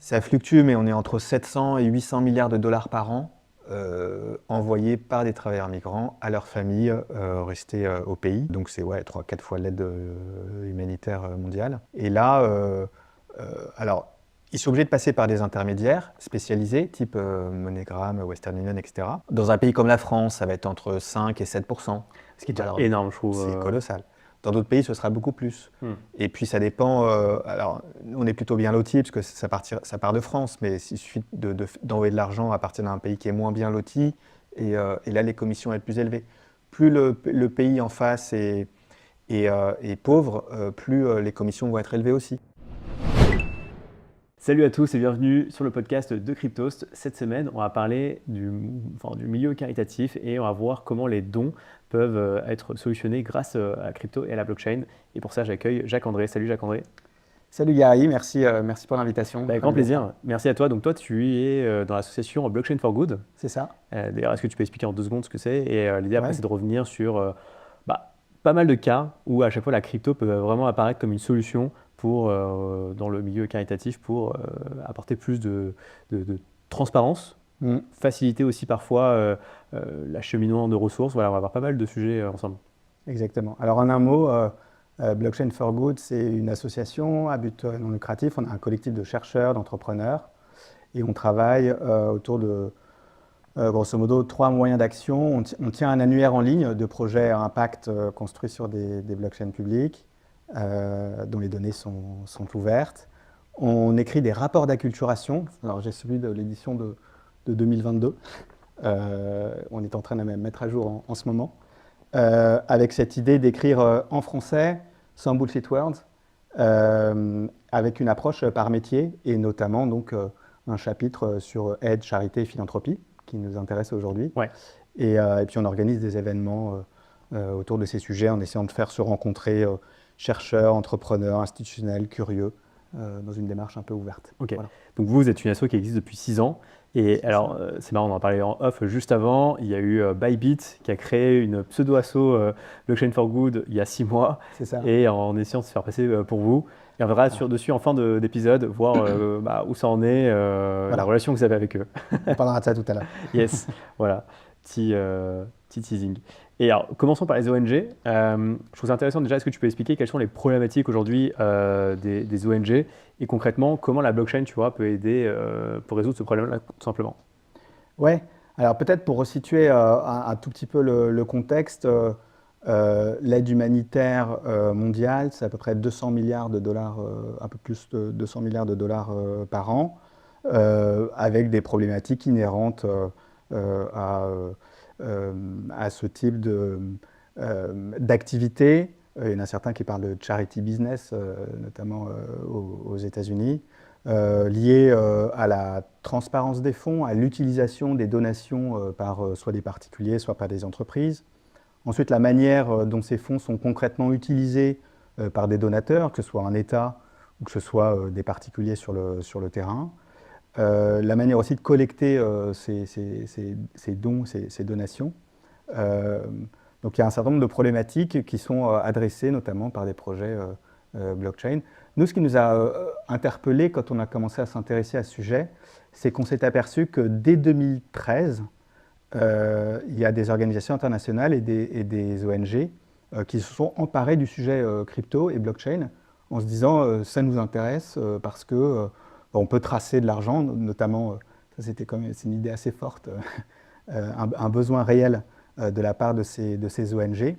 Ça fluctue, mais on est entre 700 et 800 milliards de dollars par an envoyés par des travailleurs migrants à leurs familles restées au pays. Donc c'est 3-4 fois l'aide humanitaire mondiale. Et là, alors, ils sont obligés de passer par des intermédiaires spécialisés, type MoneyGram, Western Union, etc. Dans un pays comme la France, ça va être entre 5 et 7%. Ce qui est déjà énorme, je trouve. C'est colossal. Dans d'autres pays, ce sera beaucoup plus. Et puis ça dépend. Alors, on est plutôt bien lotis parce que ça part de France, mais il suffit d'envoyer de l'argent à partir d'un pays qui est moins bien loti, et là, les commissions sont plus élevées. Plus le pays en face est pauvre, plus les commissions vont être élevées aussi. Salut à tous et bienvenue sur le podcast de Cryptost. Cette semaine, on va parler du milieu caritatif et on va voir comment les dons peuvent être solutionnés grâce à la crypto et à la blockchain. Et pour ça, j'accueille Jacques-André. Salut Jacques-André. Salut Gary, merci pour l'invitation. Avec grand plaisir. Merci à toi. Donc toi, tu es dans l'association Blockchain for Good. C'est ça. D'ailleurs, est-ce que tu peux expliquer en 2 secondes ce que c'est? Et l'idée après, c'est de revenir sur pas mal de cas où à chaque fois la crypto peut vraiment apparaître comme une solution dans le milieu caritatif pour apporter plus de transparence, faciliter aussi parfois l'acheminement de ressources. Voilà, on va avoir pas mal de sujets ensemble. Exactement. Alors en un mot, Blockchain for Good, c'est une association à but non lucratif. On a un collectif de chercheurs, d'entrepreneurs et on travaille autour de grosso modo 3 moyens d'action. On tient un annuaire en ligne de projets à impact construits sur des blockchains publiques. Dont les données sont ouvertes. On écrit des rapports d'acculturation. Alors j'ai celui de l'édition de 2022. On est en train de même mettre à jour en ce moment. Avec cette idée d'écrire en français, sans bullshit words, avec une approche par métier et notamment donc, un chapitre sur aide, charité et philanthropie qui nous intéresse aujourd'hui. Ouais. Et puis on organise des événements autour de ces sujets en essayant de faire se rencontrer chercheurs, entrepreneurs, institutionnels, curieux, dans une démarche un peu ouverte. Ok. Voilà. Donc vous êtes une asso qui existe depuis 6 ans. Et alors, c'est marrant, on en parlait en off juste avant. Il y a eu Bybit qui a créé une pseudo-asso Blockchain for Good il y a 6 mois. C'est ça. Et en essayant de se faire passer pour vous. Et on verra dessus en fin d'épisode, voir où ça en est, la relation que vous avez avec eux. On parlera de ça tout à l'heure. Yes, voilà. Petit teasing. Et alors, commençons par les ONG. Je trouve ça intéressant déjà, est-ce que tu peux expliquer quelles sont les problématiques aujourd'hui des ONG et concrètement, comment la blockchain, tu vois, peut aider pour résoudre ce problème-là, tout simplement? Ouais, alors peut-être pour resituer un tout petit peu le contexte, l'aide humanitaire mondiale, c'est à peu près 200 milliards de dollars, un peu plus de 200 milliards de dollars par an, avec des problématiques inhérentes à ce type d'activité. Il y en a certains qui parlent de charity business, notamment aux États-Unis, liées à la transparence des fonds, à l'utilisation des donations par soit des particuliers, soit par des entreprises. Ensuite, la manière dont ces fonds sont concrètement utilisés par des donateurs, que ce soit un État ou que ce soit des particuliers sur le terrain. La manière aussi de collecter ces dons, ces donations. Donc il y a un certain nombre de problématiques qui sont adressées notamment par des projets blockchain. Nous, ce qui nous a interpellés quand on a commencé à s'intéresser à ce sujet, c'est qu'on s'est aperçu que dès 2013, il y a des organisations internationales et des ONG qui se sont emparées du sujet crypto et blockchain en se disant ça nous intéresse parce que on peut tracer de l'argent, notamment, ça c'est une idée assez forte, un besoin réel de la part de ces ONG.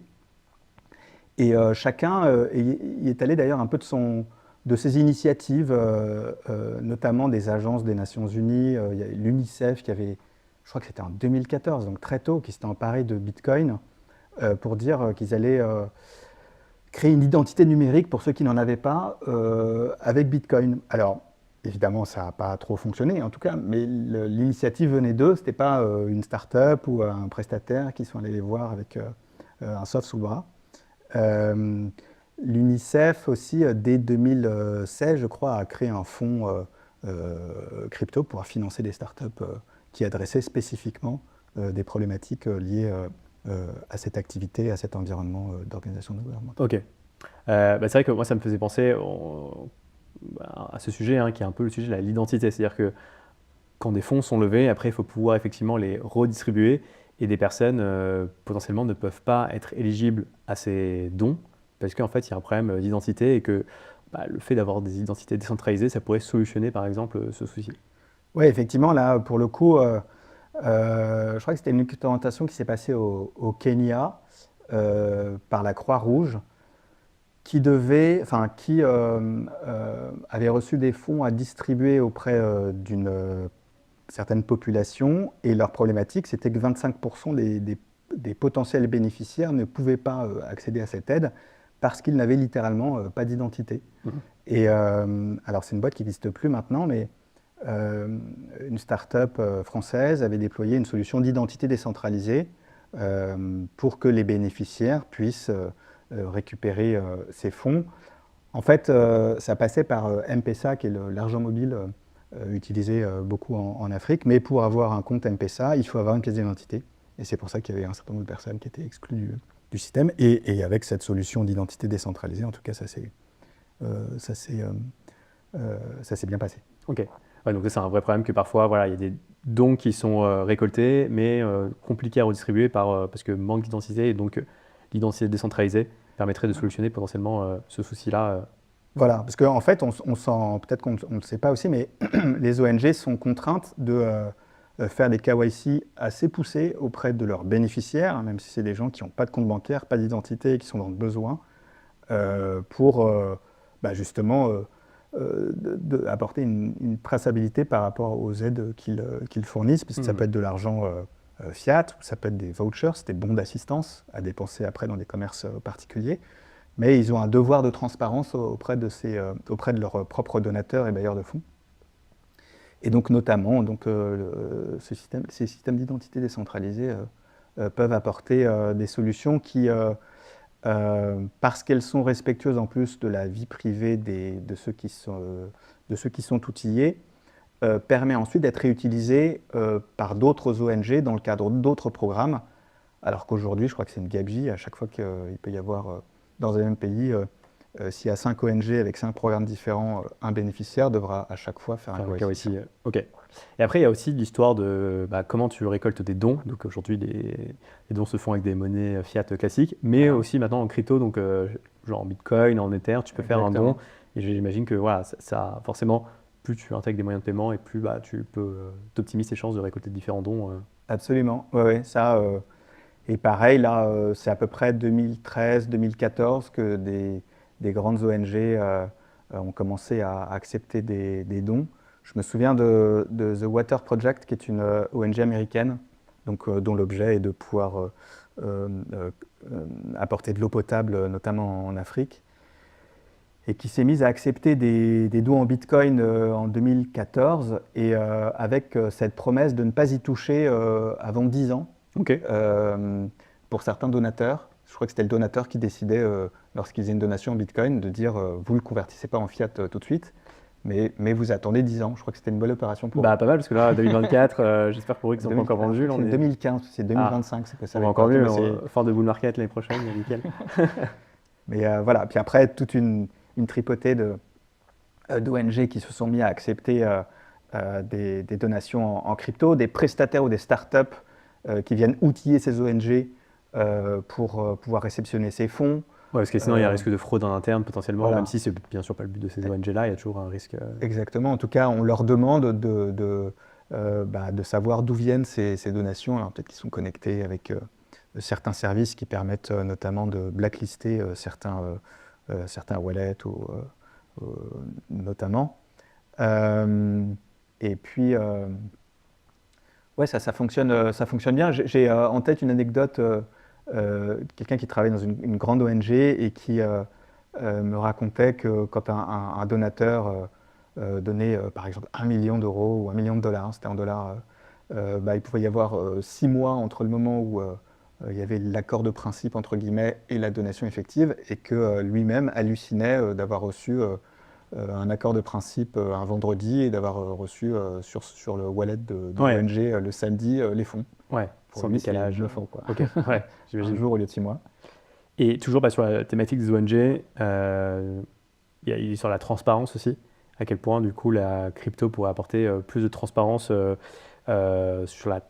Et chacun y est allé d'ailleurs un peu de ses initiatives, notamment des agences des Nations Unies. Il y a l'UNICEF qui avait, je crois que c'était en 2014, donc très tôt, qui s'était emparé de Bitcoin pour dire qu'ils allaient créer une identité numérique pour ceux qui n'en avaient pas avec Bitcoin. Alors, évidemment, ça n'a pas trop fonctionné, en tout cas, mais l'initiative venait d'eux. Ce n'était pas une start-up ou un prestataire qui sont allés les voir avec un soft sous le bras. L'UNICEF aussi, dès 2016, je crois, a créé un fonds crypto pour financer des start-up qui adressaient spécifiquement des problématiques liées à cette activité, à cet environnement d'organisation non gouvernementale. Ok. C'est vrai que moi, ça me faisait penser, à ce sujet, hein, qui est un peu le sujet de l'identité. C'est-à-dire que quand des fonds sont levés, après, il faut pouvoir effectivement les redistribuer et des personnes potentiellement ne peuvent pas être éligibles à ces dons parce qu'en fait, il y a un problème d'identité et que le fait d'avoir des identités décentralisées, ça pourrait solutionner par exemple ce souci. Oui, effectivement, là, pour le coup, je crois que c'était une expérimentation qui s'est passée au Kenya par la Croix-Rouge, qui avait reçu des fonds à distribuer auprès d'une certaine population, et leur problématique, c'était que 25% des potentiels bénéficiaires ne pouvaient pas accéder à cette aide parce qu'ils n'avaient littéralement pas d'identité. Et alors, c'est une boîte qui n'existe plus maintenant, mais une start-up française avait déployé une solution d'identité décentralisée pour que les bénéficiaires puissent récupérer ces fonds. En fait, ça passait par M-Pesa, qui est l'argent mobile utilisé beaucoup en Afrique, mais pour avoir un compte M-Pesa, il faut avoir une pièce d'identité. Et c'est pour ça qu'il y avait un certain nombre de personnes qui étaient exclues du système. Et avec cette solution d'identité décentralisée, en tout cas, ça s'est bien passé. Ok. Ouais, donc ça, c'est un vrai problème que parfois, voilà, il y a des dons qui sont récoltés, mais compliqués à redistribuer parce que manque d'identité, et donc l'identité décentralisée permettrait de solutionner potentiellement ce souci-là. Voilà, parce qu'en fait, peut-être qu'on ne le sait pas aussi, mais les ONG sont contraintes de faire des KYC assez poussés auprès de leurs bénéficiaires, hein, même si c'est des gens qui n'ont pas de compte bancaire, pas d'identité et qui sont dans le besoin, pour justement apporter une traçabilité par rapport aux aides qu'ils fournissent, puisque ça peut être de l'argent fiat, ou ça peut être des vouchers, des bons d'assistance à dépenser après dans des commerces particuliers. Mais ils ont un devoir de transparence auprès de leurs propres donateurs et bailleurs de fonds. Et donc notamment, ces systèmes d'identité décentralisés peuvent apporter des solutions qui, parce qu'elles sont respectueuses en plus de la vie privée de ceux qui sont outillés, permet ensuite d'être réutilisées par d'autres ONG dans le cadre d'autres programmes, alors qu'aujourd'hui, je crois que c'est une gabegie, à chaque fois qu'il peut y avoir dans un même pays, s'il y a 5 ONG avec 5 programmes différents, un bénéficiaire devra à chaque fois faire un KYC. Ok. Et après, il y a aussi l'histoire de comment tu récoltes des dons. Donc aujourd'hui, les dons se font avec des monnaies fiat classiques, mais aussi maintenant en crypto, donc genre en Bitcoin, en Ether, tu peux faire un don. Et j'imagine que voilà, ça forcément, plus tu intègres des moyens de paiement et plus tu peux t'optimiser tes chances de récolter différents dons. Absolument, ouais, ça. Et pareil, là, c'est à peu près 2013-2014 que des grandes ONG ont commencé à accepter des dons. Je me souviens de The Water Project, qui est une ONG américaine, dont l'objet est de pouvoir apporter de l'eau potable, notamment en Afrique, et qui s'est mise à accepter des dons en Bitcoin en 2014, et avec cette promesse de ne pas y toucher avant 10 ans. Okay. Pour certains donateurs. Je crois que c'était le donateur qui décidait, lorsqu'il faisait une donation en Bitcoin, de dire vous ne le convertissez pas en fiat tout de suite, mais vous attendez 10 ans. Je crois que c'était une bonne opération pour eux. Pas mal, parce que là, 2024, j'espère pour eux qu'ils sont pas encore vendus. C'est 2015, c'est 2025. C'est que ça va encore mieux, fin de bull market l'année prochaine, nickel. Mais voilà, puis après, toute une tripotée d'ONG qui se sont mis à accepter des donations en crypto, des prestataires ou des startups qui viennent outiller ces ONG pour pouvoir réceptionner ces fonds. Ouais, parce que sinon il y a un risque de fraude en interne potentiellement, voilà. Même si c'est bien sûr pas le but de ces ONG-là, il y a toujours un risque. Exactement, en tout cas on leur demande de savoir d'où viennent ces donations. Alors peut-être qu'ils sont connectés avec certains services qui permettent notamment de blacklister certains wallets notamment. Et puis ouais, ça fonctionne bien. J'ai en tête une anecdote, quelqu'un qui travaille dans une grande ONG et qui me racontait que quand un donateur donnait par exemple 1 million d'euros ou 1 million de dollars, c'était en dollars, il pouvait y avoir 6 mois entre le moment où il y avait l'accord de principe entre guillemets et la donation effective, et que lui-même hallucinait d'avoir reçu un accord de principe un vendredi et d'avoir reçu sur le wallet de l'ONG le samedi les fonds. Ouais, sans décalage. Le fonds, quoi. Ok, ouais, j'imagine. Un jour au lieu de 6 mois. Et toujours sur la thématique des ONG, il y a sur la transparence aussi. à quel point du coup la crypto pourrait apporter plus de transparence sur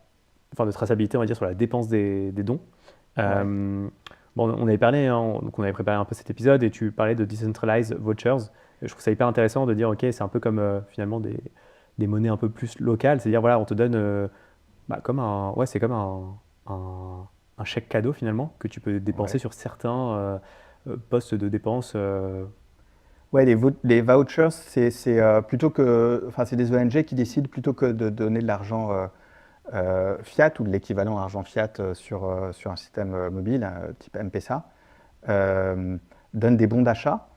de traçabilité, on va dire, sur la dépense des dons. Bon, on avait parlé, hein, donc on avait préparé un peu cet épisode et tu parlais de decentralized vouchers. Je trouve ça hyper intéressant de dire, ok, c'est un peu comme finalement des monnaies un peu plus locales, c'est-à-dire voilà, on te donne c'est comme un chèque cadeau finalement que tu peux dépenser sur certains postes de dépenses. Ouais, les vouchers, plutôt que, enfin, c'est des ONG qui décident plutôt que de donner de l'argent fiat ou de l'équivalent argent fiat sur un système mobile type M-Pesa, donnent des bons d'achat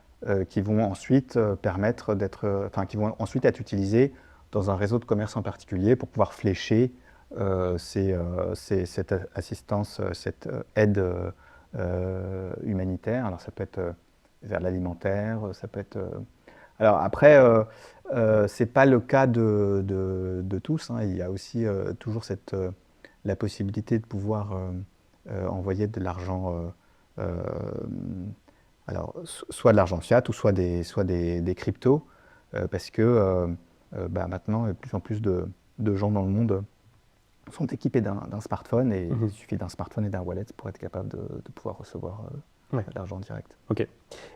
qui vont ensuite qui vont ensuite être utilisés dans un réseau de commerce en particulier pour pouvoir flécher cette assistance, cette aide humanitaire. Alors ça peut être vers l'alimentaire, ça peut être. Alors après, c'est pas le cas de tous, hein. Il y a aussi toujours la possibilité de pouvoir envoyer de l'argent, alors soit de l'argent fiat ou soit des cryptos, parce que maintenant, de plus en plus de gens dans le monde sont équipés d'un smartphone et il suffit d'un smartphone et d'un wallet pour être capable de pouvoir recevoir de l'argent direct. Ok.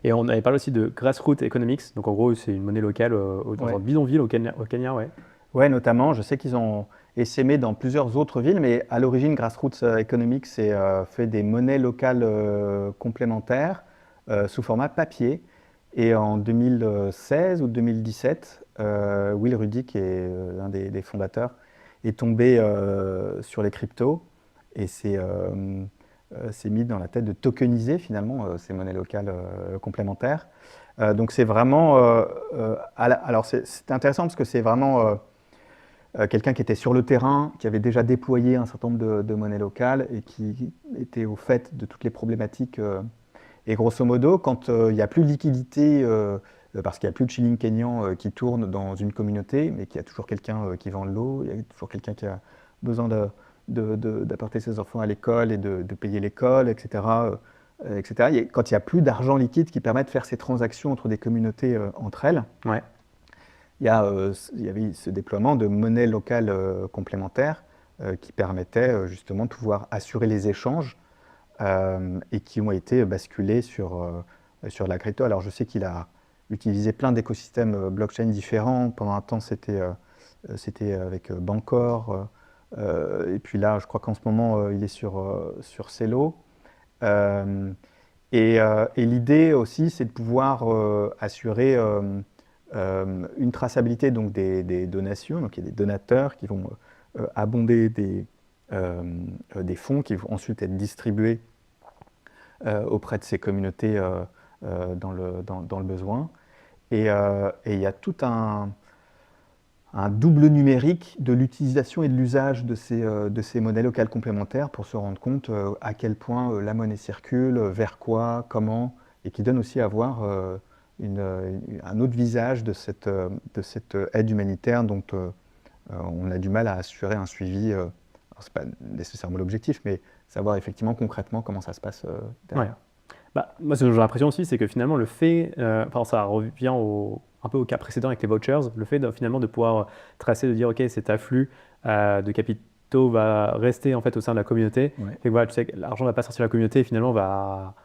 Et on avait parlé aussi de grassroots economics, donc en gros c'est une monnaie locale dans un bidonville au Kenya, ouais. Ouais, notamment, je sais qu'ils ont essaimé dans plusieurs autres villes, mais à l'origine, Grassroots Economics fait des monnaies locales complémentaires sous format papier. Et en 2016 ou 2017, Will Ruddy, qui est l'un des fondateurs, est tombé sur les cryptos et s'est mis dans la tête de tokeniser finalement ces monnaies locales complémentaires. Donc c'est vraiment... alors c'est intéressant parce que c'est vraiment quelqu'un qui était sur le terrain, qui avait déjà déployé un certain nombre de monnaies locales et qui était au fait de toutes les problématiques. Et grosso modo, quand il n'y a plus de liquidité, parce qu'il n'y a plus de shilling kényan qui tourne dans une communauté, mais qu'il y a toujours quelqu'un qui vend de l'eau, il y a toujours quelqu'un qui a besoin d'apporter ses enfants à l'école et de payer l'école, etc. etc. Quand il n'y a plus d'argent liquide qui permet de faire ces transactions entre des communautés entre elles, il y avait ce déploiement de monnaies locales complémentaires qui permettaient justement de pouvoir assurer les échanges et qui ont été basculés sur la crypto. Alors je sais qu'il a utilisé plein d'écosystèmes blockchain différents. Pendant un temps, c'était avec Bancor. Et puis là, je crois qu'en ce moment, il est sur Celo. Et l'idée aussi, c'est de pouvoir assurer une traçabilité donc, des donations. Donc il y a des donateurs qui vont abonder des fonds qui vont ensuite être distribués auprès de ces communautés dans le besoin. Et il y a tout un double numérique de l'utilisation et de l'usage de ces monnaies locales complémentaires pour se rendre compte à quel point la monnaie circule, vers quoi, comment, et qui donne aussi à voir un autre visage de cette aide humanitaire dont on a du mal à assurer un suivi. Ce n'est pas nécessairement l'objectif, mais savoir effectivement concrètement comment ça se passe derrière. Moi, ce que j'ai l'impression aussi, c'est que finalement, le fait, ça revient un peu au cas précédent avec les vouchers, le fait finalement de pouvoir tracer, de dire, OK, cet afflux de capitaux va rester en fait au sein de la communauté. Et voilà, tu sais que l'argent ne va pas sortir de la communauté et finalement va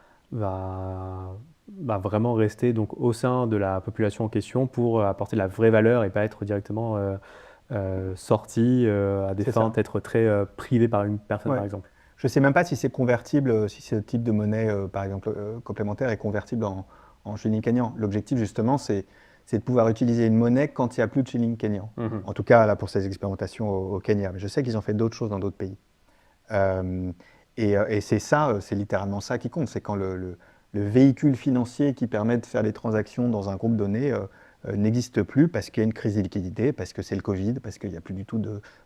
vraiment rester donc, au sein de la population en question pour apporter de la vraie valeur et pas être directement sorti à des fins peut-être très privées par une personne, par exemple. Je ne sais même pas si c'est convertible, si ce type de monnaie, par exemple, complémentaire est convertible en shilling kényan. L'objectif, justement, c'est de pouvoir utiliser une monnaie quand il n'y a plus de shilling kényan. En tout cas, là, pour ces expérimentations au Kenya. Mais je sais qu'ils ont fait d'autres choses dans d'autres pays. Et c'est ça, c'est littéralement ça qui compte. C'est quand le véhicule financier qui permet de faire des transactions dans un groupe donné n'existe plus parce qu'il y a une crise de liquidité, parce que c'est le Covid, parce qu'il n'y a plus du tout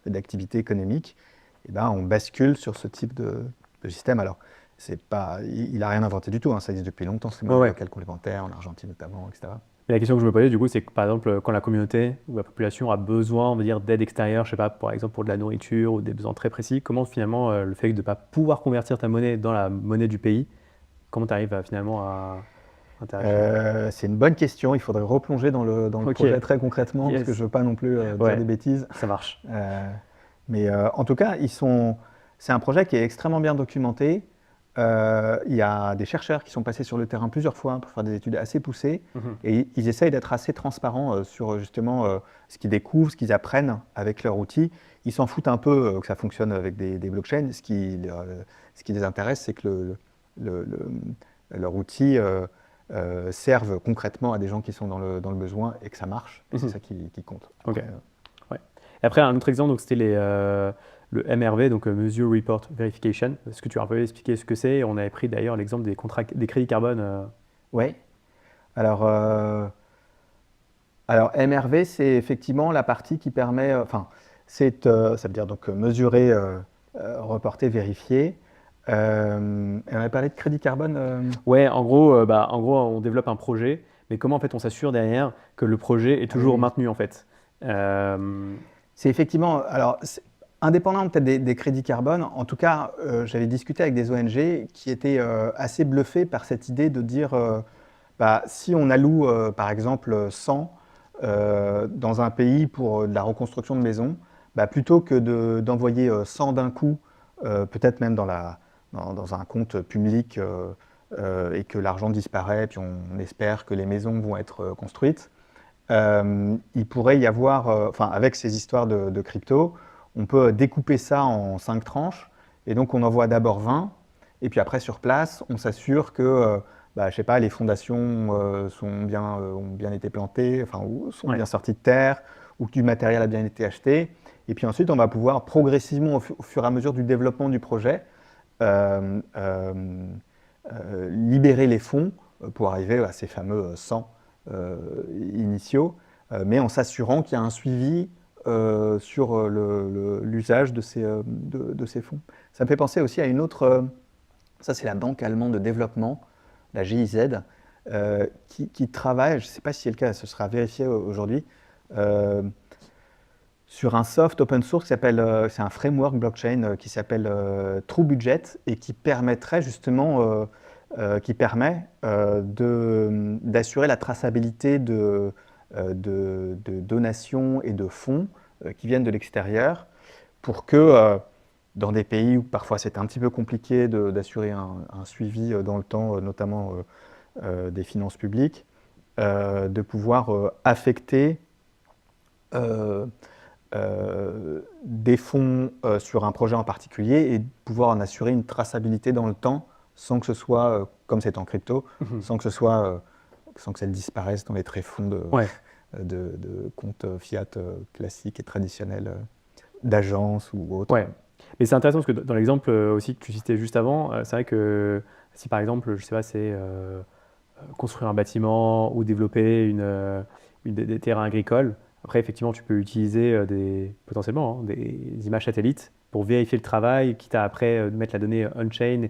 d'activité économique. Et ben, on bascule sur ce type de système. Alors, il n'a rien inventé du tout, hein, ça existe depuis longtemps, ces monnaies locales complémentaires, en Argentine notamment, etc. Et la question que je me posais, du coup, c'est que par exemple, quand la communauté ou la population a besoin, on va dire, d'aide extérieure, je sais pas, par exemple pour de la nourriture ou des besoins très précis, comment finalement le fait de ne pas pouvoir convertir ta monnaie dans la monnaie du pays, comment tu arrives finalement à... C'est une bonne question. Il faudrait replonger dans le projet très concrètement, parce que je ne veux pas non plus dire des bêtises. Ça marche. Mais en tout cas, c'est un projet qui est extrêmement bien documenté. Il y a des chercheurs qui sont passés sur le terrain plusieurs fois pour faire des études assez poussées. Et ils essayent d'être assez transparents sur justement ce qu'ils découvrent, ce qu'ils apprennent avec leur outil. Ils s'en foutent un peu que ça fonctionne avec des blockchains. Ce qui les intéresse, c'est que leur outil serve concrètement à des gens qui sont dans le besoin et que ça marche. Et c'est ça qui compte. Ok. Et après, un autre exemple, c'était le MRV, donc Measure Report Verification. Est-ce que tu as un peu expliqué ce que c'est? On avait pris d'ailleurs l'exemple des crédits carbone. Oui. Alors MRV, c'est effectivement la partie qui permet, ça veut dire donc mesurer, reporter, vérifier. On avait parlé de crédit carbone. Ouais, en gros, on développe un projet, mais comment en fait on s'assure derrière que le projet est toujours maintenu en fait? C'est effectivement, alors indépendant peut-être des crédits carbone, en tout cas, j'avais discuté avec des ONG qui étaient assez bluffés par cette idée de dire, si on alloue par exemple 100 dans un pays pour de la reconstruction de maisons, plutôt que d'envoyer 100 d'un coup, peut-être même dans un compte public et que l'argent disparaît, puis on espère que les maisons vont être construites, il pourrait y avoir, avec ces histoires de crypto, on peut découper ça en 5 tranches, et donc on envoie d'abord 20, et puis après sur place, on s'assure que je sais pas, les fondations ont bien été plantées, ou sont bien sorties de terre, ou que du matériel a bien été acheté. Et puis ensuite, on va pouvoir progressivement, au fur et à mesure du développement du projet, libérer les fonds pour arriver à ces fameux 100 initiaux, mais en s'assurant qu'il y a un suivi sur l'usage de ces fonds. Ça me fait penser aussi à une autre, ça c'est la Banque allemande de développement, la GIZ, qui travaille, je ne sais pas si c'est le cas, ce sera vérifié aujourd'hui, sur un soft open source qui s'appelle, c'est un framework blockchain qui s'appelle True Budget et qui permettrait justement, d'assurer la traçabilité de donations et de fonds qui viennent de l'extérieur pour que dans des pays où parfois c'est un petit peu compliqué d'assurer un suivi dans le temps, notamment des finances publiques, de pouvoir affecter des fonds sur un projet en particulier et de pouvoir en assurer une traçabilité dans le temps sans que ce soit, comme c'est en crypto, sans que ça disparaisse dans les tréfonds de comptes fiat classiques et traditionnels d'agences ou autres. Ouais. Mais c'est intéressant parce que dans l'exemple aussi que tu citais juste avant, c'est vrai que si par exemple, je sais pas, c'est construire un bâtiment ou développer des terrains agricoles, après effectivement tu peux utiliser potentiellement des images satellites pour vérifier le travail, quitte à après mettre la donnée on-chain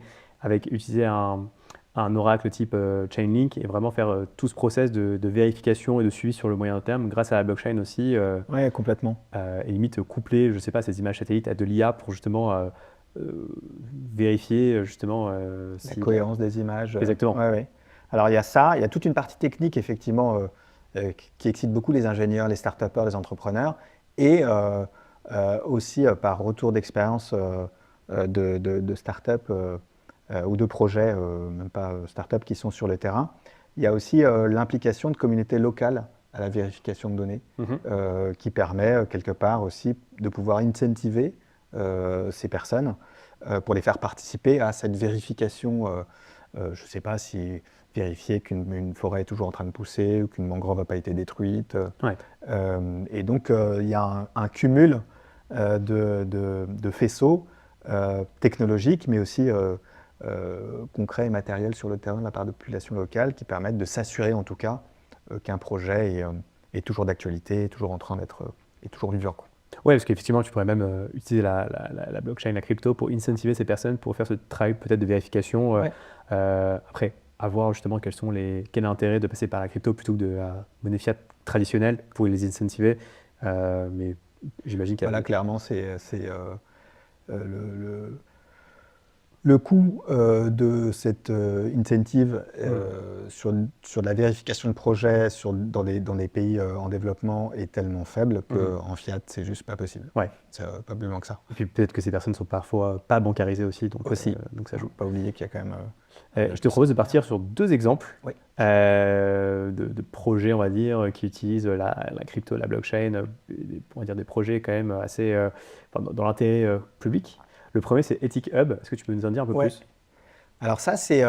utiliser un oracle type Chainlink et vraiment faire tout ce process de vérification et de suivi sur le moyen terme grâce à la blockchain aussi. Oui, complètement. Et limite coupler, je sais pas, ces images satellites à de l'IA pour justement vérifier justement la cohérence des images. Exactement. Ouais. Alors il y a ça, il y a toute une partie technique effectivement qui excite beaucoup les ingénieurs, les start-upers, les entrepreneurs et aussi par retour d'expérience de start-up ou de projets, même pas start-up, qui sont sur le terrain. Il y a aussi l'implication de communautés locales à la vérification de données, qui permet quelque part aussi de pouvoir incentiver ces personnes pour les faire participer à cette vérification. Je ne sais pas si vérifier qu'une forêt est toujours en train de pousser ou qu'une mangrove n'a pas été détruite. Et donc il y a un cumul de faisceaux technologiques, mais aussi concrets et matériels sur le terrain de la part de populations locales qui permettent de s'assurer en tout cas qu'un projet est toujours d'actualité, est toujours en train est toujours vivant. Oui, parce qu'effectivement, tu pourrais même utiliser la blockchain, la crypto pour incentiver ces personnes pour faire ce travail peut-être de vérification. Après, à voir justement quel est l'intérêt de passer par la crypto plutôt que de la monnaie fiat traditionnelle pour les incentiver. Mais j'imagine qu'il y a... Voilà, clairement, Le coût de cette incentive sur de la vérification de projet dans les pays en développement est tellement faible qu'en fiat, c'est juste pas possible. Ouais. C'est pas plus loin que ça. Et puis peut-être que ces personnes sont parfois pas bancarisées aussi, donc Aussi. Donc ça joue. Pas oublier qu'il y a quand même... Je te propose de partir sur 2 exemples Oui. de projets, on va dire, qui utilisent la crypto, la blockchain, on va dire des projets quand même assez dans l'intérêt public. Le premier, c'est Ethic Hub. Est-ce que tu peux nous en dire un peu plus? Alors ça, c'est...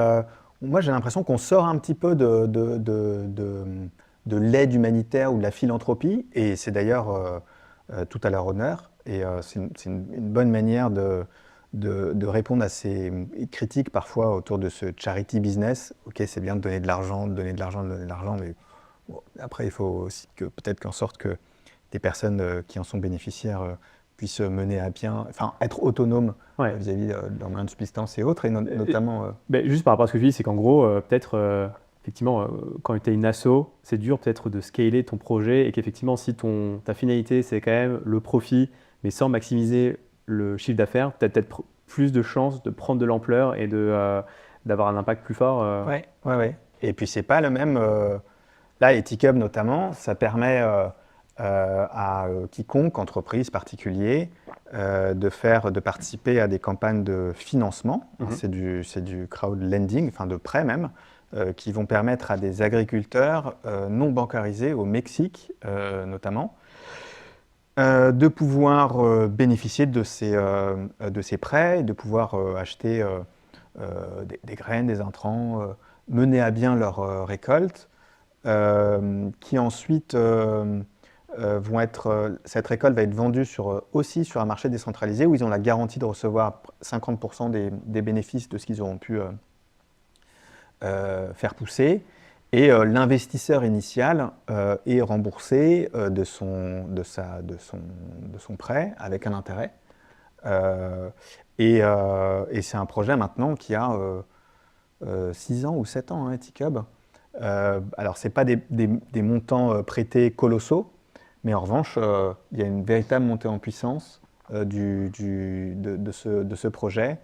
moi, j'ai l'impression qu'on sort un petit peu de l'aide humanitaire ou de la philanthropie, et c'est d'ailleurs tout à leur honneur. Et c'est une bonne manière de répondre à ces critiques parfois autour de ce charity business. Ok, c'est bien de donner de l'argent, mais bon, après, il faut aussi peut-être qu'en sorte que des personnes qui en sont bénéficiaires puissent mener à bien, enfin être autonomes vis-à-vis de leurs moyens de subsistance et autres, et notamment... Juste par rapport à ce que tu dis, c'est qu'en gros, peut-être, effectivement, quand tu es une asso, c'est dur peut-être de scaler ton projet et qu'effectivement, si ta finalité, c'est quand même le profit, mais sans maximiser le chiffre d'affaires, tu as peut-être plus de chances de prendre de l'ampleur et d'avoir un impact plus fort. Ouais. Et puis, c'est pas le même... là, Ethic Hub notamment, ça permet... à quiconque, entreprise, particulier, de participer à des campagnes de financement. C'est du crowd lending, enfin de prêt même, qui vont permettre à des agriculteurs non bancarisés au Mexique notamment, de pouvoir bénéficier de ces prêts, de pouvoir acheter des graines, des intrants, mener à bien leur récolte, qui ensuite... cette récolte va être vendue aussi sur un marché décentralisé où ils ont la garantie de recevoir 50% des bénéfices de ce qu'ils auront pu faire pousser. Et l'investisseur initial est remboursé de son prêt avec un intérêt. Et c'est un projet maintenant qui a 6 ans ou 7 ans, Ethic Hub. Alors, ce n'est pas des montants prêtés colossaux, mais en revanche, il y a une véritable montée en puissance de ce projet,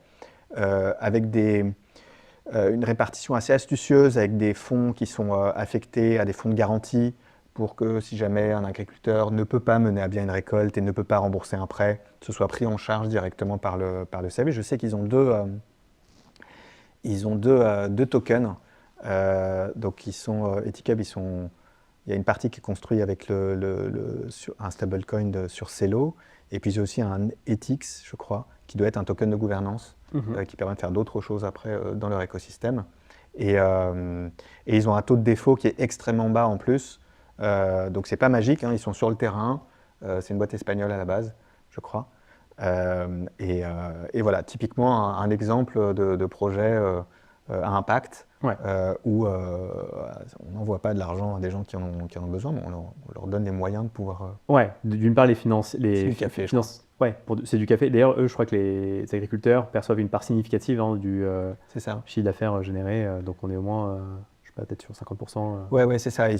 avec une répartition assez astucieuse, avec des fonds qui sont affectés à des fonds de garantie pour que si jamais un agriculteur ne peut pas mener à bien une récolte et ne peut pas rembourser un prêt, ce soit pris en charge directement par le service. Je sais qu'ils ont deux tokens. Donc, Ethic Hub, il y a une partie qui est construite avec un stablecoin sur Celo, et puis j'ai aussi un Ethics, je crois, qui doit être un token de gouvernance, qui permet de faire d'autres choses après dans leur écosystème. Et ils ont un taux de défaut qui est extrêmement bas en plus, donc c'est pas magique, ils sont sur le terrain, c'est une boîte espagnole à la base, je crois. Et voilà, typiquement un exemple de projet à impact, où on n'envoie pas de l'argent à des gens qui en ont besoin, mais on leur donne les moyens de pouvoir... D'une part, c'est du café, je crois. C'est du café. D'ailleurs, eux, je crois que les agriculteurs perçoivent une part significative du c'est ça. chiffre d'affaires généré, donc on est au moins, je sais pas, peut-être sur 50%. Ouais, c'est ça. Il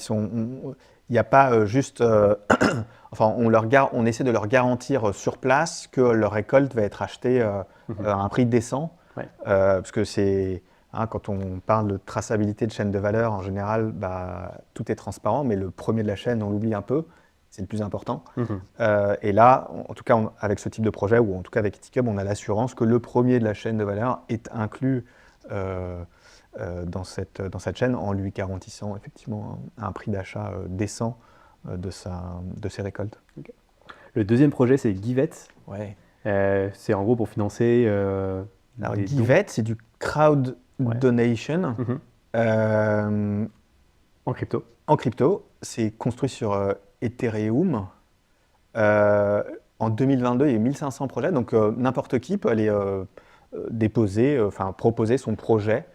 n'y a pas juste... enfin, on essaie de leur garantir sur place que leur récolte va être achetée à un prix décent, parce que c'est... quand on parle de traçabilité de chaîne de valeur, en général, tout est transparent, mais le premier de la chaîne, on l'oublie un peu, c'est le plus important. Et là, en tout cas, avec ce type de projet, ou en tout cas avec Ethic Hub, on a l'assurance que le premier de la chaîne de valeur est inclus dans cette chaîne, en lui garantissant effectivement un prix d'achat décent de ses récoltes. Okay. Le deuxième projet, c'est Giveth. C'est en gros pour financer... Alors Giveth, c'est du crowd donation en crypto. En crypto, c'est construit sur Ethereum. En 2022, il y a eu 1500 projets, donc n'importe qui peut aller proposer son projet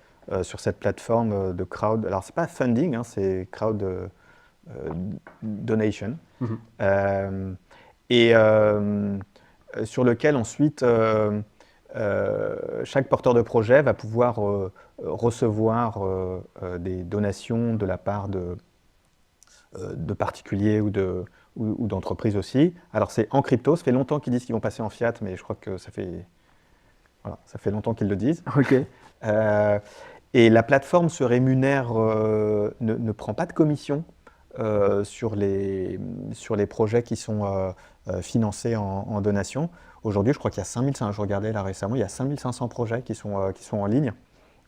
sur cette plateforme de crowd. Alors c'est pas funding, c'est crowd donation, et sur lequel ensuite chaque porteur de projet va pouvoir recevoir des donations de la part de particuliers ou d'entreprises aussi. Alors c'est en crypto, ça fait longtemps qu'ils disent qu'ils vont passer en fiat, mais je crois que ça fait Voilà, ça fait longtemps qu'ils le disent. Ok. Et la plateforme se rémunère, ne prend pas de commission sur les projets qui sont financés en donation. Aujourd'hui, je crois qu'il y a 5500, je regardais là récemment, il y a 5500 projets qui sont en ligne.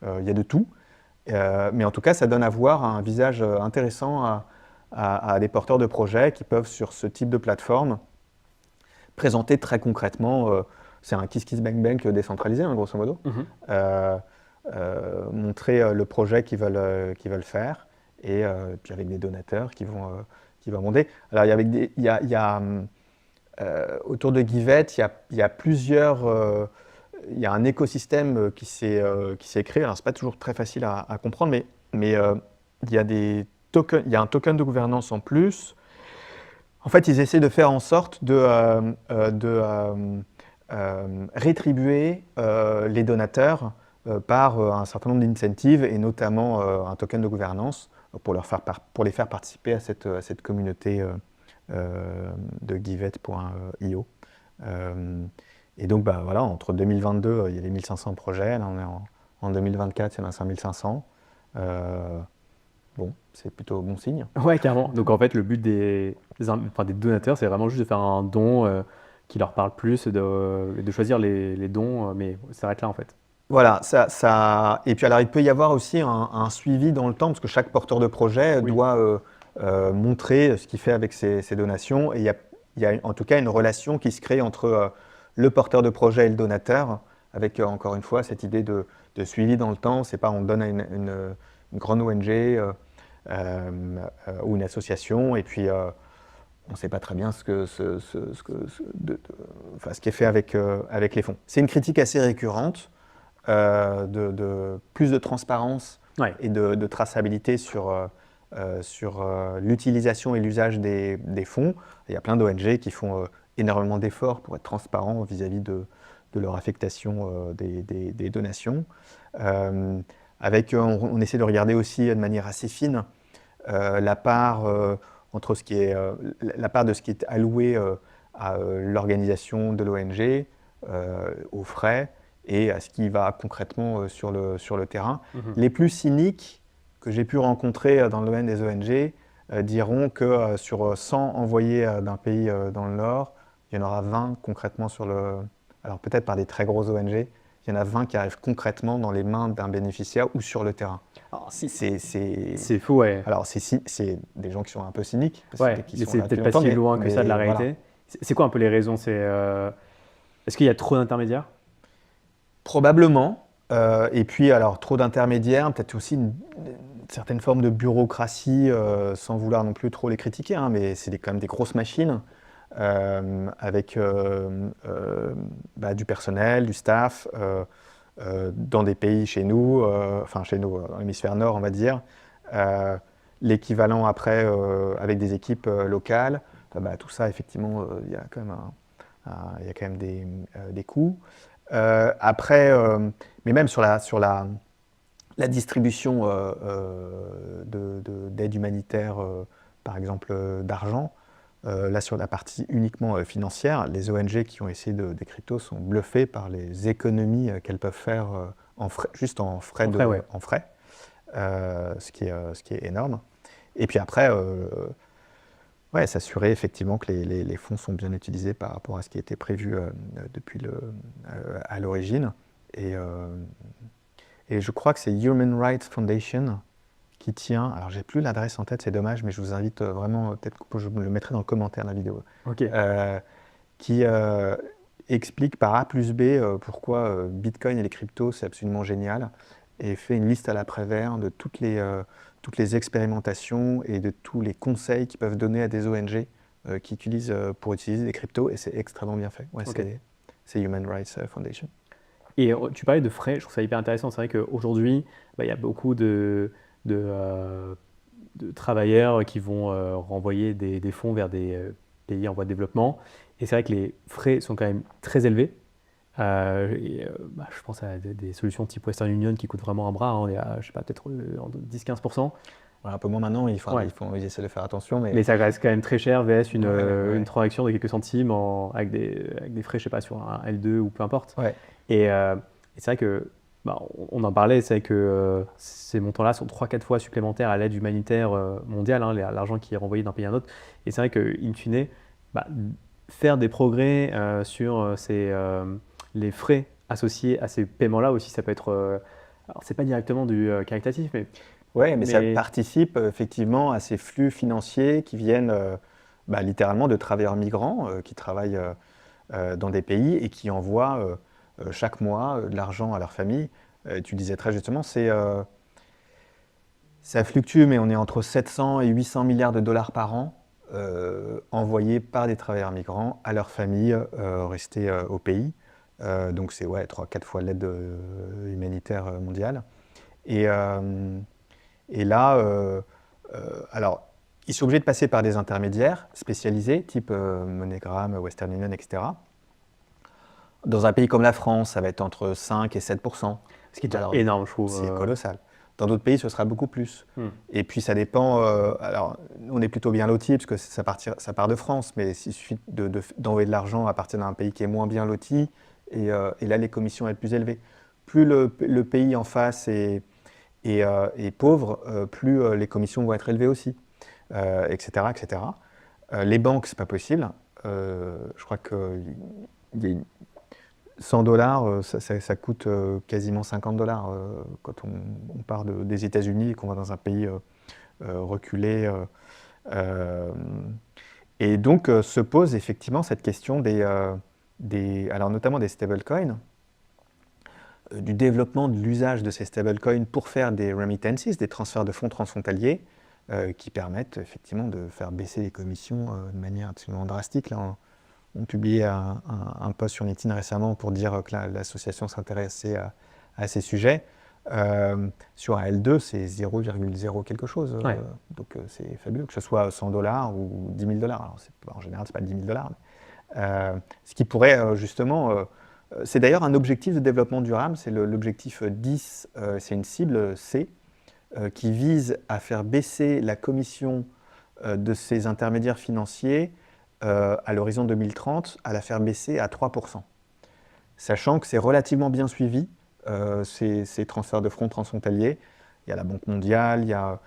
Il y a de tout. Mais en tout cas, ça donne à voir un visage intéressant à des porteurs de projets qui peuvent, sur ce type de plateforme, présenter très concrètement, c'est un Kiss Kiss Bang Bang décentralisé, hein, grosso modo, montrer le projet qu'ils veulent faire, et puis avec des donateurs qui vont monter. Alors, autour de Giveth, il y a plusieurs... il y a un écosystème qui s'est créé. Alors, ce n'est pas toujours très facile à comprendre, mais il y a des tokens, il y a un token de gouvernance en plus. En fait, ils essaient de faire en sorte de rétribuer les donateurs par un certain nombre d'incentives, et notamment un token de gouvernance pour les faire participer à cette communauté de Giveth.io. Et donc, voilà, entre 2022, il y a les 1500 projets, là on est en 2024, il y en a 5500. Bon, c'est plutôt bon signe. Ouais, carrément. Donc en fait, le but des donateurs, c'est vraiment juste de faire un don qui leur parle plus, de choisir les dons, mais ça s'arrête là en fait. Voilà, et puis alors il peut y avoir aussi un suivi dans le temps, parce que chaque porteur de projet doit montrer ce qu'il fait avec ses donations, et il y a en tout cas une relation qui se crée entre le porteur de projet et le donateur, avec encore une fois cette idée de suivi dans le temps. C'est pas on donne à une grande ONG ou une association, et puis on ne sait pas très bien ce qui est fait avec les fonds. C'est une critique assez récurrente de plus de transparence et de traçabilité sur l'utilisation et l'usage des fonds. Il y a plein d'ONG qui font énormément d'efforts pour être transparents vis-à-vis de leur affectation des donations. On essaie de regarder aussi de manière assez fine la part entre la part de ce qui est alloué à l'organisation de l'ONG, aux frais, et à ce qui va concrètement sur le terrain. Les plus cyniques que j'ai pu rencontrer dans le domaine des ONG diront que sur 100 envoyés d'un pays dans le Nord, il y en aura 20 concrètement alors peut-être par des très grosses ONG, il y en a 20 qui arrivent concrètement dans les mains d'un bénéficiaire ou sur le terrain. Alors, c'est fou, ouais. Alors, c'est des gens qui sont un peu cyniques. Ouais, mais c'est peut-être pas si loin que ça de la réalité. Voilà. C'est quoi un peu les raisons? Est-ce qu'il y a trop d'intermédiaires? Probablement. Et puis, alors, trop d'intermédiaires, peut-être aussi une certaine forme de bureaucratie, sans vouloir non plus trop les critiquer, hein, mais c'est quand même des grosses machines. Avec du personnel, du staff, dans des pays chez nous, dans l'hémisphère nord, on va dire, l'équivalent après avec des équipes locales, tout ça, effectivement, il y a quand même des coûts. Après, mais même sur la distribution d'aide humanitaire, par exemple d'argent, là, sur la partie uniquement financière, les ONG qui ont essayé des cryptos sont bluffées par les économies qu'elles peuvent faire juste en frais. Ce qui est énorme. Et puis après, s'assurer effectivement que les fonds sont bien utilisés par rapport à ce qui était prévu à l'origine. Et je crois que c'est Human Rights Foundation qui tient, alors j'ai plus l'adresse en tête, c'est dommage, mais je vous invite vraiment, peut-être que je le mettrai dans le commentaire de la vidéo, qui explique par A plus B pourquoi Bitcoin et les cryptos c'est absolument génial, et fait une liste à l'après-vert de toutes les expérimentations et de tous les conseils qu'ils peuvent donner à des ONG qui utilisent pour utiliser des cryptos, et c'est extrêmement bien fait. C'est Human Rights Foundation. Et tu parlais de frais, je trouve ça hyper intéressant. C'est vrai qu'aujourd'hui, il y a beaucoup de travailleurs qui vont renvoyer des fonds vers des pays en voie de développement. Et c'est vrai que les frais sont quand même très élevés. Je pense à des solutions type Western Union qui coûtent vraiment un bras. On est à, je sais pas, peut-être 10-15%. un peu moins maintenant, ils Ouais. essaient de faire attention. Mais ça reste quand même très cher VS Ouais. une transaction de quelques centimes avec des frais, je sais pas, sur un L2 ou peu importe. Ouais. Et c'est vrai que, bah, on en parlait, c'est vrai que ces montants-là sont 3-4 fois supplémentaires à l'aide humanitaire mondiale, hein, l'argent qui est renvoyé d'un pays à un autre. Et c'est vrai que, in fine, bah, faire des progrès sur les frais associés à ces paiements-là aussi, ça peut être. Alors, c'est pas directement du caritatif, Mais ça participe effectivement à ces flux financiers qui viennent littéralement de travailleurs migrants qui travaillent dans des pays et qui envoient chaque mois de l'argent à leur famille. Tu disais très justement, ça fluctue, mais on est entre 700 et 800 milliards de dollars par an envoyés par des travailleurs migrants à leurs familles restées au pays. Donc c'est 3-4 fois l'aide humanitaire mondiale. Et là, alors, ils sont obligés de passer par des intermédiaires spécialisés, type MoneyGram, Western Union, etc. Dans un pays comme la France, ça va être entre 5 et 7%. Ce qui est déjà énorme, je trouve. C'est colossal. Dans d'autres pays, ce sera beaucoup plus. Et puis, ça dépend. Alors, nous, on est plutôt bien lotis, parce que ça part de France, mais il suffit d'envoyer de l'argent à partir d'un pays qui est moins bien loti, et là, les commissions vont être plus élevées. Plus le pays en face est pauvre, plus les commissions vont être élevées aussi, etc. etc. Les banques, c'est pas possible. Je crois que 100 $, ça coûte quasiment 50 $ quand on part des États-Unis et qu'on va dans un pays reculé. Et donc se pose effectivement cette question alors notamment des stablecoins, du développement de l'usage de ces stablecoins pour faire des remittances, des transferts de fonds transfrontaliers, qui permettent effectivement de faire baisser les commissions de manière absolument drastique. Là, on publiait un post sur LinkedIn récemment pour dire que l'association s'intéressait à ces sujets. Sur un L2, c'est 0,0 quelque chose. Donc c'est fabuleux, que ce soit 100 $ ou 10 000 $. Alors, en général, ce n'est pas 10 000 $. Mais, ce qui pourrait justement... c'est d'ailleurs un objectif de développement durable, c'est l'objectif 10, c'est une cible C, qui vise à faire baisser la commission de ces intermédiaires financiers à l'horizon 2030, à la faire baisser à 3%. Sachant que c'est relativement bien suivi, ces transferts de fonds transfrontaliers. Il y a la Banque mondiale, il y a,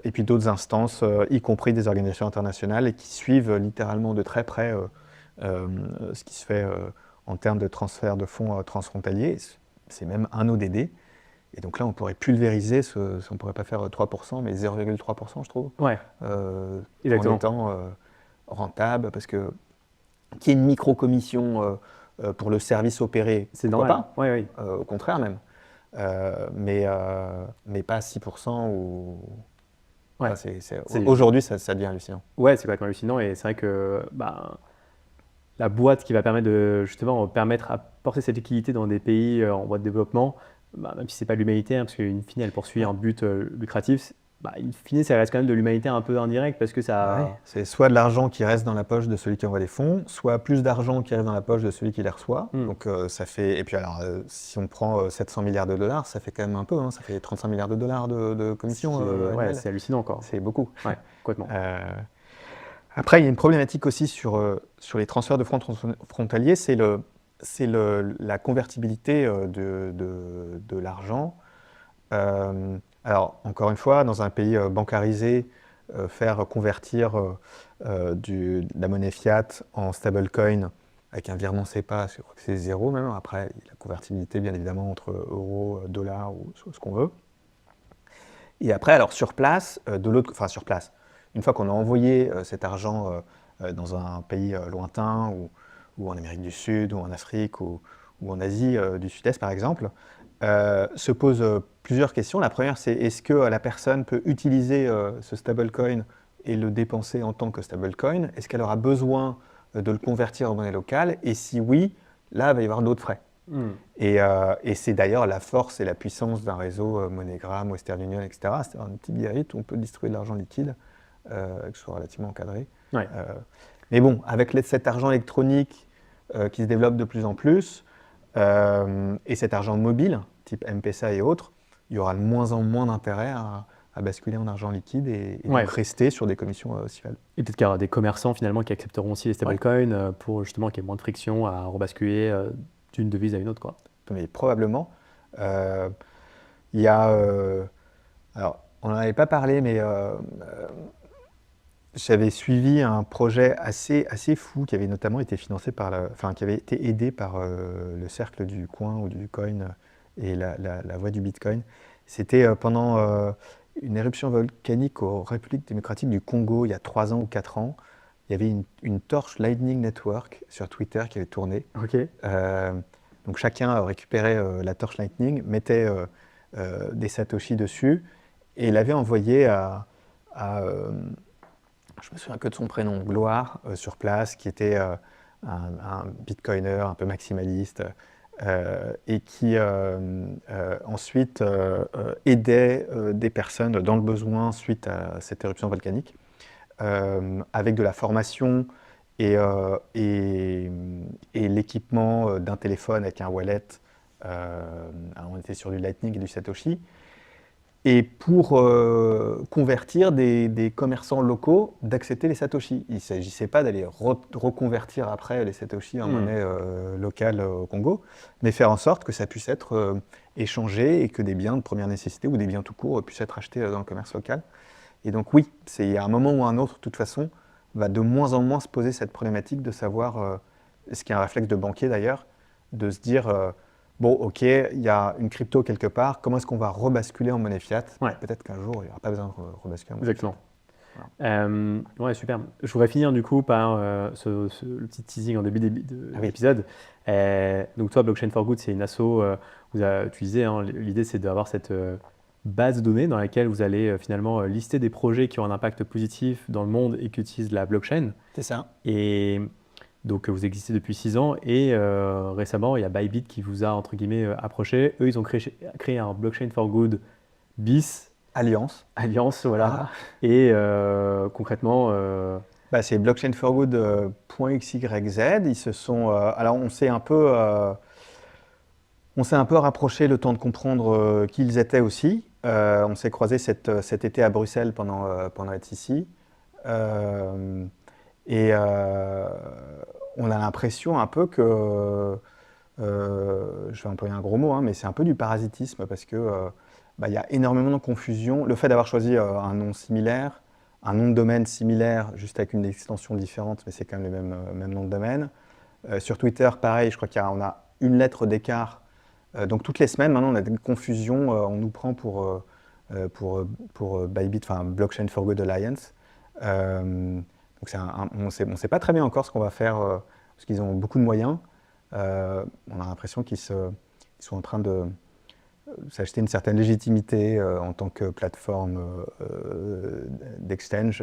et puis d'autres instances, y compris des organisations internationales, et qui suivent littéralement de très près ce qui se fait en termes de transfert de fonds transfrontaliers. C'est même un ODD. Et donc là, on pourrait pulvériser, on ne pourrait pas faire 3%, mais 0,3%, je trouve. En étant rentable, parce que qu'il y ait une micro-commission pour le service opéré, c'est normal. Au contraire même. Mais pas 6% ou... Aujourd'hui, ça devient hallucinant. Ouais, c'est complètement hallucinant, et c'est vrai que la boîte qui va permettre à porter cette liquidité dans des pays en voie de développement, même si c'est pas de l'humanitaire, parce qu'in fine, elle poursuit un but lucratif, in fine, ça reste quand même de l'humanitaire un peu indirect, parce que ça... C'est soit de l'argent qui reste dans la poche de celui qui envoie les fonds, soit plus d'argent qui arrive dans la poche de celui qui les reçoit. Donc ça fait... Et puis alors, si on prend 700 milliards de $, ça fait quand même un peu, ça fait 35 milliards de $ de commissions. C'est hallucinant encore. C'est beaucoup. Ouais, complètement. Après, il y a une problématique aussi sur les transferts de fonds frontaliers, c'est la convertibilité de l'argent. Alors, encore une fois, dans un pays bancarisé, faire convertir de la monnaie fiat en stablecoin avec un virement SEPA, je crois que c'est 0 même. Après, il y a la convertibilité, bien évidemment, entre euros, dollars ou ce qu'on veut. Et après, alors sur place, sur place, une fois qu'on a envoyé cet argent dans un pays lointain ou en Amérique du Sud ou en Afrique ou en Asie du Sud-Est par exemple, se posent plusieurs questions. La première, c'est est-ce que la personne peut utiliser ce stablecoin et le dépenser en tant que stablecoin? Est-ce qu'elle aura besoin de le convertir en monnaie locale? Et si oui, là, il va y avoir d'autres frais. Et c'est d'ailleurs la force et la puissance d'un réseau MoneyGram, Western Union, etc. C'est un petit billet où on peut distribuer de l'argent liquide, que ce soit relativement encadré. Mais bon, avec cet argent électronique qui se développe de plus en plus, et cet argent mobile, type M-Pesa et autres, il y aura de moins en moins d'intérêt à basculer en argent liquide et Ouais. donc rester sur des commissions aussi faibles. Et peut-être qu'il y aura des commerçants finalement qui accepteront aussi les stablecoins pour justement qu'il y ait moins de friction à rebasculer d'une devise à une autre, quoi. Mais probablement. Il y a, alors, on n'en avait pas parlé, mais j'avais suivi un projet assez fou qui avait notamment été financé qui avait été aidé par le cercle du coin ou du coin et la voie du Bitcoin. C'était pendant une éruption volcanique aux Républiques démocratiques du Congo il y a 3 ans ou 4 ans. Il y avait une torche Lightning Network sur Twitter qui avait tourné. Ok. Donc chacun récupérait la torche Lightning, mettait des satoshis dessus et l'avait envoyé je me souviens que de son prénom, Gloire, sur place, qui était un bitcoiner un peu maximaliste et qui ensuite aidait des personnes dans le besoin suite à cette éruption volcanique, avec de la formation et l'équipement d'un téléphone avec un wallet. On était sur du Lightning et du Satoshi. Et pour convertir des commerçants locaux d'accepter les Satoshi. Il ne s'agissait pas d'aller reconvertir après les Satoshi en monnaie locale au Congo, mais faire en sorte que ça puisse être échangé et que des biens de première nécessité ou des biens tout court puissent être achetés dans le commerce local. Et donc oui, c'est à un moment ou à un autre, de toute façon, va de moins en moins se poser cette problématique de savoir, ce qui est un réflexe de banquier d'ailleurs, de se dire bon, ok, il y a une crypto quelque part, comment est-ce qu'on va rebasculer en monnaie fiat? Peut-être qu'un jour, il n'y aura pas besoin de rebasculer en monnaie Exactement. Voilà. Ouais, super. Je voudrais finir du coup par le petit teasing en début de l'épisode. Donc toi, Blockchain for Good, c'est une asso, tu disais, hein, l'idée c'est d'avoir cette base de données dans laquelle vous allez finalement lister des projets qui ont un impact positif dans le monde et qui utilisent la blockchain. C'est ça. Et donc vous existez depuis 6 ans et récemment, il y a Bybit qui vous a entre guillemets approché. Eux, ils ont créé un Blockchain for Good bis. Alliance, voilà. Et concrètement, c'est blockchainforgood.xyz. Ils se sont. Alors, on s'est un peu rapproché le temps de comprendre qui ils étaient aussi. On s'est croisés cet été à Bruxelles pendant ETHCC. Et on a l'impression un peu que, je vais employer un gros mot, mais c'est un peu du parasitisme parce que y a énormément de confusion. Le fait d'avoir choisi un nom similaire, un nom de domaine similaire, juste avec une extension différente, mais c'est quand même le même nom de domaine. Sur Twitter, pareil, je crois qu'on a une lettre d'écart. Donc toutes les semaines, maintenant, on a des confusions. On nous prend pour Bybit, enfin Blockchain for Good Alliance. Donc on ne sait pas très bien encore ce qu'on va faire, parce qu'ils ont beaucoup de moyens. On a l'impression qu'ils sont en train de s'acheter une certaine légitimité en tant que plateforme d'exchange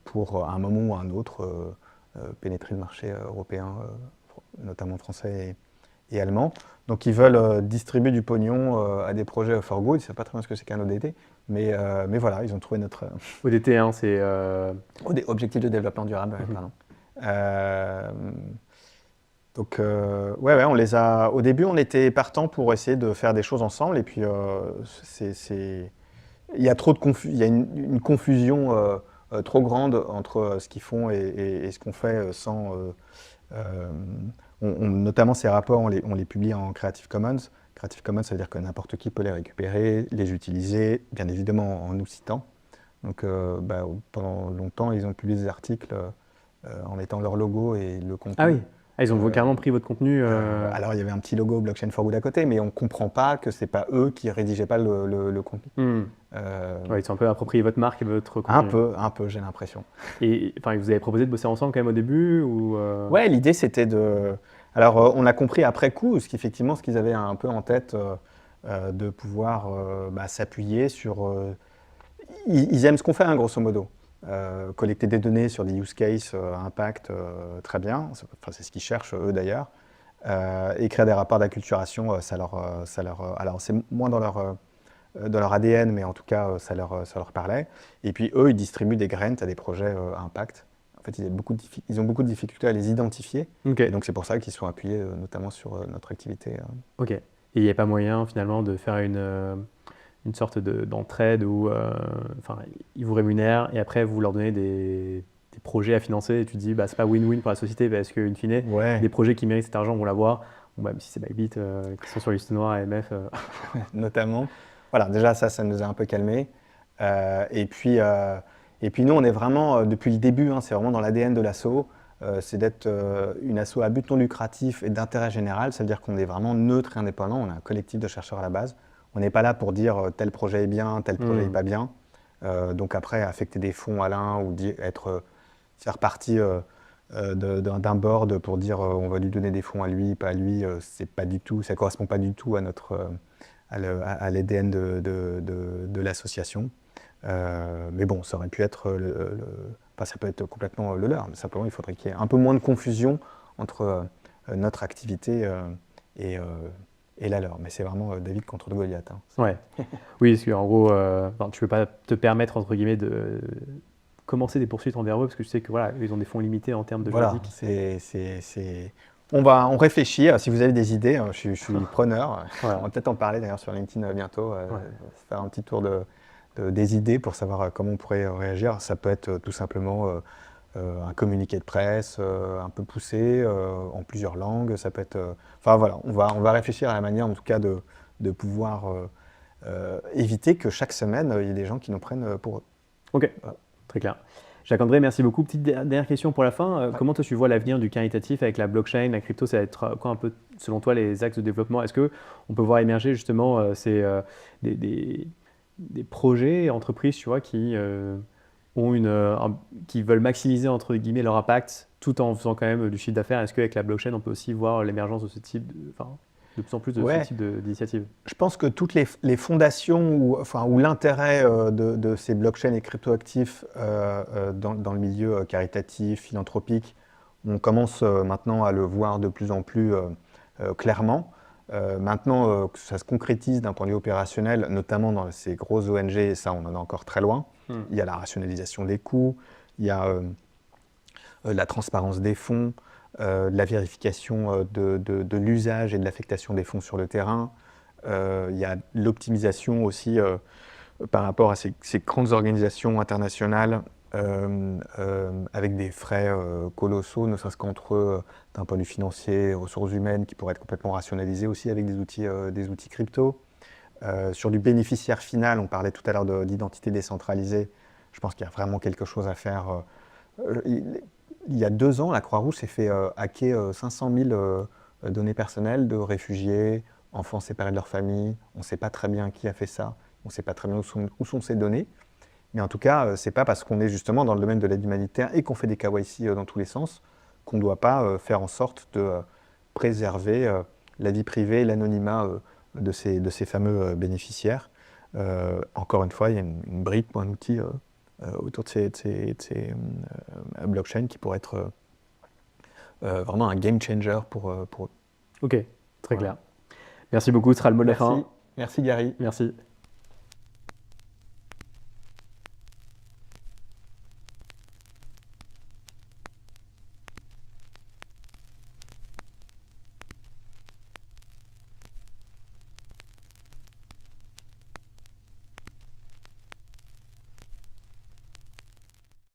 pour à un moment ou à un autre pénétrer le marché européen, notamment français et allemand. Donc ils veulent distribuer du pognon à des projets for good. Ils ne savent pas très bien ce que c'est qu'un ODT, mais voilà, ils ont trouvé notre... ODT, hein, c'est... Objectif de développement durable, pardon. Donc, on les a. Au début, on était partant pour essayer de faire des choses ensemble, et puis il y a trop de il y a une confusion trop grande entre ce qu'ils font et ce qu'on fait sans. Notamment ces rapports, on les publie en Creative Commons. Creative Commons, ça veut dire que n'importe qui peut les récupérer, les utiliser, bien évidemment en nous citant. Donc, pendant longtemps, ils ont publié des articles en mettant leur logo et le contenu. Ah oui. Ils ont carrément pris votre contenu. Alors, il y avait un petit logo Blockchain for Good à côté, mais on ne comprend pas que ce n'est pas eux qui ne rédigeaient pas le contenu. Ils ont un peu approprié votre marque et votre contenu. Un peu, j'ai l'impression. Et vous avez proposé de bosser ensemble quand même au début ou Ouais, l'idée c'était de... Alors, on a compris après coup, ce qu'ils avaient un peu en tête, de pouvoir s'appuyer sur... Ils aiment ce qu'on fait, hein, grosso modo. Collecter des données sur des use cases impact, très bien, c'est ce qu'ils cherchent eux d'ailleurs. Écrire des rapports d'acculturation, alors c'est moins dans leur ADN, mais en tout cas ça leur parlait. Et puis eux, ils distribuent des grants à des projets impact. En fait, ils ont beaucoup de difficultés à les identifier. Okay. Et donc c'est pour ça qu'ils sont appuyés notamment sur notre activité. Ok. Et il n'y a pas moyen finalement de faire une sorte d'entraide où ils vous rémunèrent et après vous leur donnez des projets à financer et tu te dis c'est pas win-win pour la société parce qu'in fine, Ouais, des projets qui méritent cet argent, on va l'avoir. Bon, même si c'est Bybit qui sont sur la liste noire AMF. notamment. Voilà, déjà ça nous a un peu calmé. Et puis nous, on est vraiment, depuis le début, hein, c'est vraiment dans l'ADN de l'asso, c'est d'être une asso à but non lucratif et d'intérêt général, c'est-à-dire qu'on est vraiment neutre et indépendant, on a un collectif de chercheurs à la base. On n'est pas là pour dire tel projet est bien, tel projet n'est pas bien. Donc après, affecter des fonds à l'un ou faire partie d'un board pour dire on va lui donner des fonds à lui, pas à lui, c'est pas du tout, ça correspond pas du tout à à l'ADN de l'association. Mais bon, ça aurait pu être ça peut être complètement le leur, mais simplement il faudrait qu'il y ait un peu moins de confusion entre notre activité et la leur. Mais c'est vraiment David contre Goliath. Hein. Ouais. Oui, parce qu'en gros, tu peux pas te permettre entre guillemets de commencer des poursuites envers eux parce que je sais que voilà, ils ont des fonds limités en termes de Voilà, juridique. on réfléchit. Si vous avez des idées, je suis preneur. Voilà. On va peut-être en parler d'ailleurs sur LinkedIn bientôt, faire un petit tour des idées pour savoir comment on pourrait réagir. Ça peut être tout simplement un communiqué de presse un peu poussé en plusieurs langues. Ça peut être. Enfin voilà, on va réfléchir à la manière en tout cas de pouvoir éviter que chaque semaine il y ait des gens qui nous prennent pour eux. Ok, très clair. Jacques-André, merci beaucoup. Petite dernière question pour la fin. Comment toi tu vois l'avenir du caritatif avec la blockchain, la crypto, ça va être quoi un peu selon toi les axes de développement? Est-ce qu'on peut voir émerger justement des projets, entreprises, tu vois, qui qui veulent maximiser entre guillemets leur impact tout en faisant quand même du chiffre d'affaires? Est-ce qu'avec la blockchain, on peut aussi voir l'émergence de ce type, de plus en plus de ce type d'initiatives? Je pense que toutes les fondations ou l'intérêt de ces blockchains et cryptoactifs dans le milieu caritatif, philanthropique, on commence maintenant à le voir de plus en plus clairement. Maintenant que ça se concrétise d'un point de vue opérationnel, notamment dans ces grosses ONG, et ça on en est encore très loin. Il y a la rationalisation des coûts, il y a la transparence des fonds, la vérification de l'usage et de l'affectation des fonds sur le terrain. Il y a l'optimisation aussi par rapport à ces grandes organisations internationales avec des frais colossaux, ne serait-ce qu'entre eux, d'un point de vue financier, ressources humaines, qui pourraient être complètement rationalisées aussi avec des outils crypto. Sur du bénéficiaire final, on parlait tout à l'heure d'identité décentralisée. Je pense qu'il y a vraiment quelque chose à faire. Il y a 2 ans, la Croix-Rouge s'est fait hacker 500 000 données personnelles de réfugiés, enfants séparés de leur famille. On ne sait pas très bien qui a fait ça. On ne sait pas très bien où sont ces données. Mais en tout cas, ce n'est pas parce qu'on est justement dans le domaine de l'aide humanitaire et qu'on fait des KYC dans tous les sens qu'on ne doit pas faire en sorte de préserver la vie privée et l'anonymat de ces fameux bénéficiaires. Encore une fois, il y a une brique ou un outil autour de ces blockchains qui pourrait être vraiment un game changer pour eux. Ok, très clair. Merci beaucoup, ce sera le mot de la fin. Merci Gary. Merci.